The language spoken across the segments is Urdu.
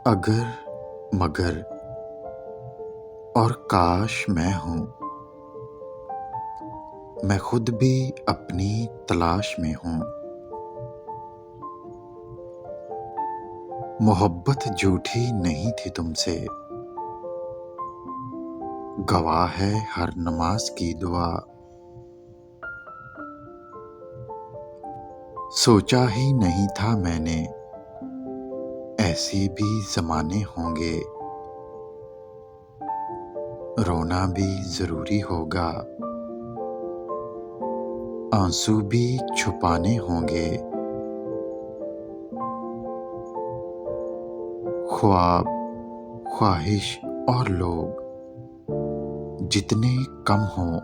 اگر مگر اور کاش میں ہوں، میں خود بھی اپنی تلاش میں ہوں۔ محبت جھوٹی نہیں تھی تم سے، گواہ ہے ہر نماز کی دعا۔ سوچا ہی نہیں تھا میں نے ایسے بھی زمانے ہوں گے، رونا بھی ضروری ہوگا، آنسو بھی چھپانے ہوں گے۔ خواب، خواہش اور لوگ جتنے کم ہوں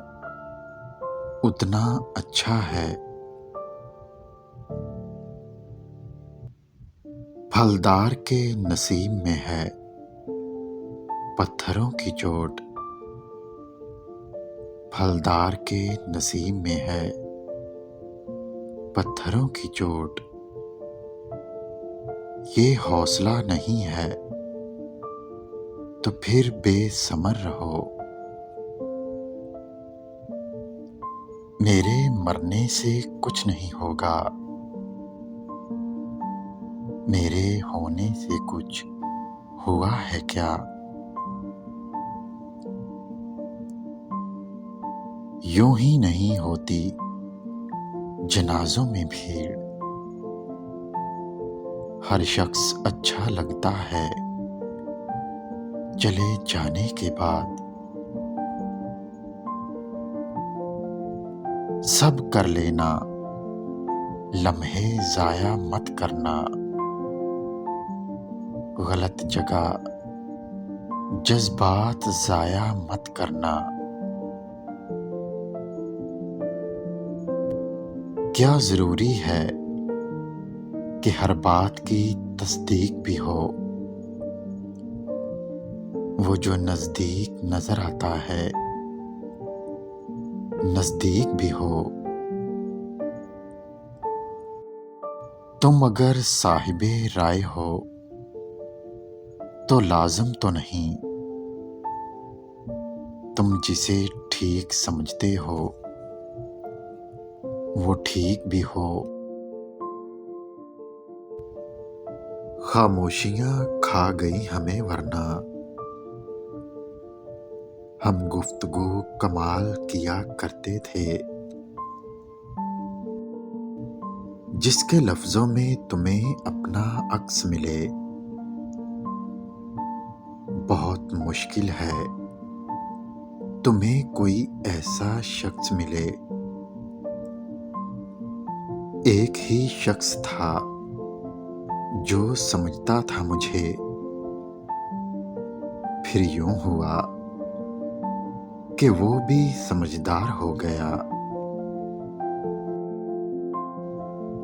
اتنا اچھا ہے۔ پھلدار کے نصیب میں ہے پتھروں کی چوٹ، پھلدار کے نصیب میں ہے پتھروں کی چوٹ۔ یہ حوصلہ نہیں ہے تو پھر بے ثمر رہو۔ میرے مرنے سے کچھ نہیں ہوگا، میرے ہونے سے کچھ ہوا ہے کیا؟ یوں ہی نہیں ہوتی جنازوں میں بھیڑ، ہر شخص اچھا لگتا ہے چلے جانے کے بعد۔ سب کر لینا، لمحے ضائع مت کرنا، غلط جگہ جذبات ضائع مت کرنا۔ کیا ضروری ہے کہ ہر بات کی تصدیق بھی ہو؟ وہ جو نزدیک نظر آتا ہے نزدیک بھی ہو۔ تم اگر صاحب رائے ہو تو لازم تو نہیں، تم جسے ٹھیک سمجھتے ہو وہ ٹھیک بھی ہو۔ خاموشیاں کھا گئی ہمیں ورنہ ہم گفتگو کمال کیا کرتے تھے۔ جس کے لفظوں میں تمہیں اپنا عکس ملے، بہت مشکل ہے تمہیں کوئی ایسا شخص ملے۔ ایک ہی شخص تھا جو سمجھتا تھا مجھے، پھر یوں ہوا کہ وہ بھی سمجھدار ہو گیا۔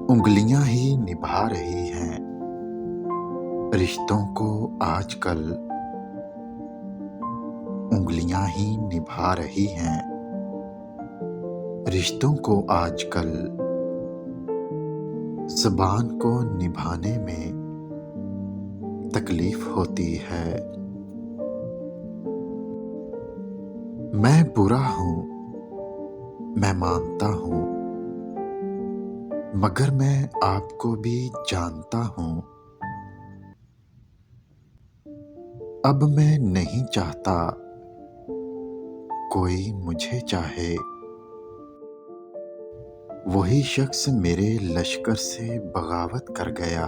انگلیاں ہی نبھا رہی ہیں رشتوں کو آج کل، انگلیاں ہی نبھا رہی ہیں رشتوں کو آج کل۔ زبان کو نبھانے میں تکلیف ہوتی ہے۔ میں برا ہوں، میں مانتا ہوں، مگر میں آپ کو بھی جانتا ہوں۔ اب میں نہیں چاہتا کوئی مجھے چاہے، وہی شخص میرے لشکر سے بغاوت کر گیا۔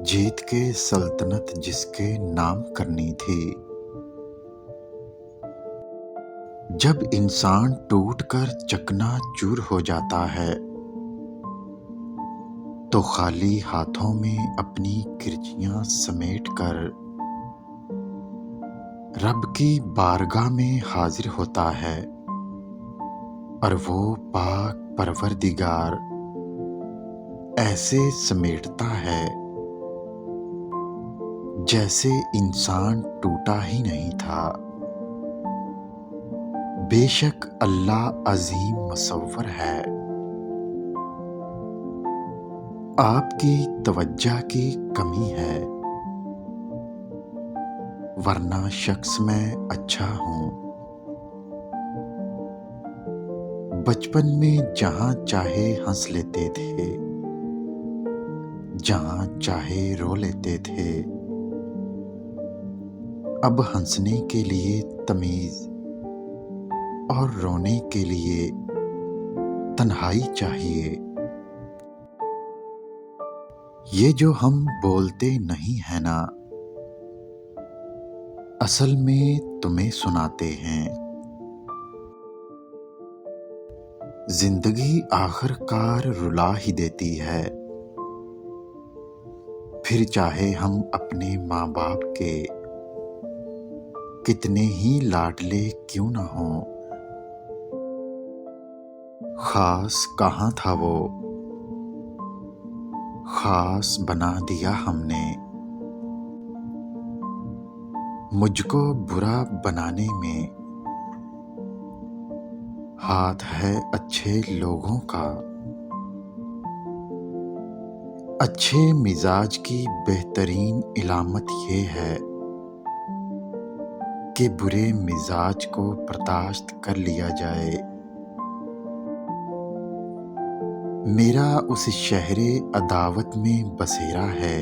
جیت کے سلطنت جس کے نام کرنی تھی، جب انسان ٹوٹ کر چکنا چور ہو جاتا ہے تو خالی ہاتھوں میں اپنی کرچیاں سمیٹ کر رب کی بارگاہ میں حاضر ہوتا ہے، اور وہ پاک پروردگار ایسے سمیٹتا ہے جیسے انسان ٹوٹا ہی نہیں تھا۔ بے شک اللہ عظیم مصور ہے۔ آپ کی توجہ کی کمی ہے، ورنہ شخص میں اچھا ہوں۔ بچپن میں جہاں چاہے ہنس لیتے تھے، جہاں چاہے رو لیتے تھے، اب ہنسنے کے لیے تمیز اور رونے کے لیے تنہائی چاہیے۔ یہ جو ہم بولتے نہیں ہیں نا، اصل میں تمہیں سناتے ہیں۔ زندگی آخر کار رلا ہی دیتی ہے، پھر چاہے ہم اپنے ماں باپ کے کتنے ہی لاڈلے کیوں نہ ہوں۔ خاص کہاں تھا وہ، خاص بنا دیا ہم نے۔ مجھ کو برا بنانے میں ہاتھ ہے اچھے لوگوں کا۔ اچھے مزاج کی بہترین علامت یہ ہے کہ برے مزاج کو برداشت کر لیا جائے۔ میرا اس شہر عداوت میں بسیرا ہے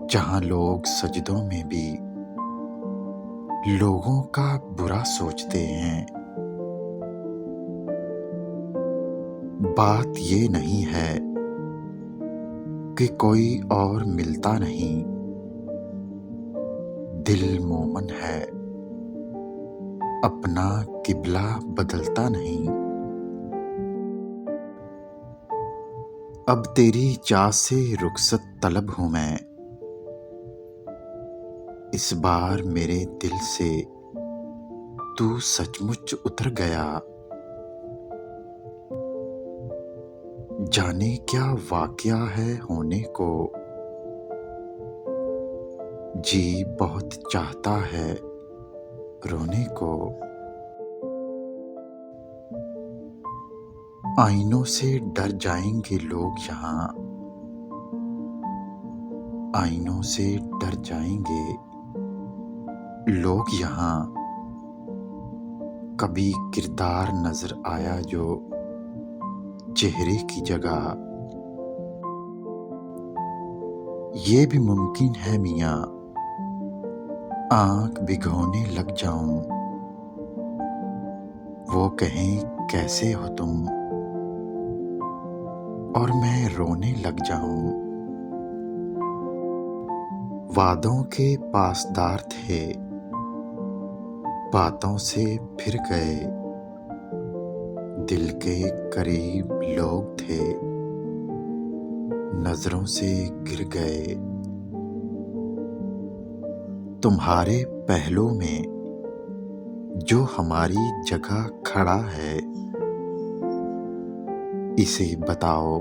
جہاں لوگ سجدوں میں بھی لوگوں کا برا سوچتے ہیں۔ بات یہ نہیں ہے کہ کوئی اور ملتا نہیں، دل مومن ہے، اپنا قبلہ بدلتا نہیں۔ اب تیری چاہ سے رخصت طلب ہوں میں، اس بار میرے دل سے تو سچ مچ اتر گیا۔ جانے کیا واقعہ ہے ہونے کو، جی بہت چاہتا ہے رونے کو۔ آئینوں سے ڈر جائیں گے لوگ یہاں، آئینوں سے ڈر جائیں گے لوگ یہاں۔ کبھی کردار نظر آیا جو چہرے کی جگہ، یہ بھی ممکن ہے میاں آنکھ بھگونے لگ جاؤں، وہ کہیں کیسے ہو تم، اور میں رونے لگ جاؤں۔ وعدوں کے پاسدار تھے، باتوں سے پھر گئے، دل کے قریب لوگ تھے، نظروں سے گر گئے۔ تمہارے پہلو میں جو ہماری جگہ کھڑا ہے، اسے بتاؤ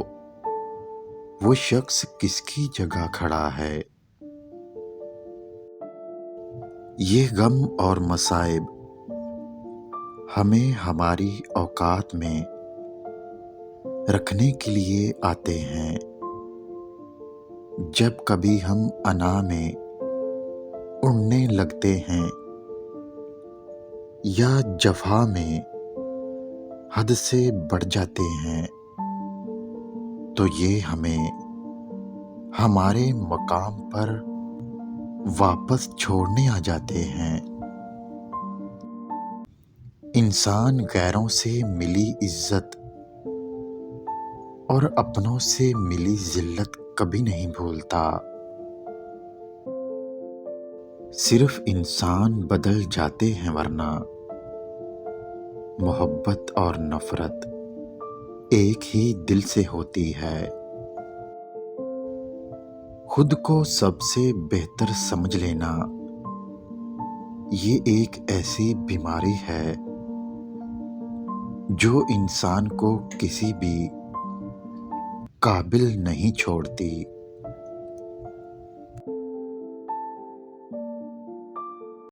وہ شخص کس کی جگہ کھڑا ہے۔ یہ غم اور مصائب ہمیں ہماری اوقات میں رکھنے کے لیے آتے ہیں۔ جب کبھی ہم انا میں اڑنے لگتے ہیں یا جفا میں حد سے بڑھ جاتے ہیں، تو یہ ہمیں ہمارے مقام پر واپس چھوڑنے آ جاتے ہیں۔ انسان غیروں سے ملی عزت اور اپنوں سے ملی ذلت کبھی نہیں بھولتا۔ صرف انسان بدل جاتے ہیں، ورنہ محبت اور نفرت ایک ہی دل سے ہوتی ہے۔ خود کو سب سے بہتر سمجھ لینا، یہ ایک ایسی بیماری ہے جو انسان کو کسی بھی قابل نہیں چھوڑتی۔